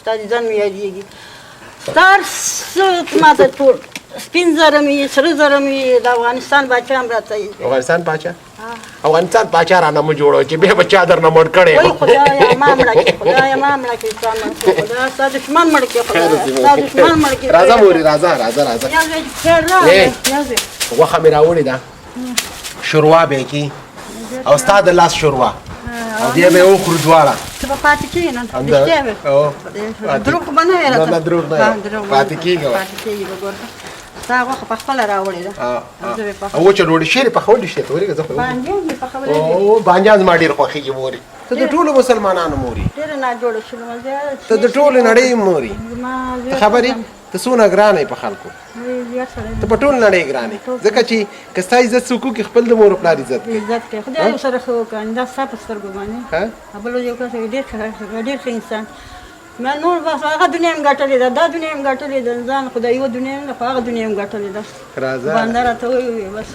ستا د ځان مې یادېږي ستا هر څه ماته ټول سپین زره مې سره زره مې د افغانستان باچا هم راته افغانستان باچا افغانستان باچا رانه مو جوړو چې بیا به چا درنه مړ کړی وای خدایه ما مړه کړې خدایه ما مړه کړې ستا مړه کړې خدایه ستا دښمن مړ کړې خدایه ستا دښمن مړ کړې راځه مورې راځه یازې خیر راغلی یازې غوښه مې راوړې ده شوروا به یې کي او ستا د لاس شوروا او بیا به یې وخورو دواړه ته به پاتې کېږې نن رښتیا به دروغ به نه وي راته نه دروغ نه پاتې کېږه پاتې کېږي به ګوره ستا غوښه پخپله راوړې ده او وچه ډوډۍ شیرې پخولی شته ورېږه زه خو بانجان مې پخولی او بانجان زما ډېر خوښېږي مورې ته د ټولو مسلمانانو مورې ډېره ناجوړه شولم ته د ټولې نړۍ مورې زما ته خبرې ته څونه ګرانه یې په خلکو ته په ټول نړۍ ګرانې ځکه چې که ستا عزت څوک وکړي خپل د مور پلار عزت کوي عزت کوي خدای ورسره ښه وکړي دا ستا په سترګو باندې بل یو کس ډېر ښه انسان ما نور بس هغه دنیا هم ګټلې ده دا دنیا هم ګټلې ده ځان خو د یوه دنیا نه خو هغه دنیا هم ګټلې ده راځه باندې راته ووایي بس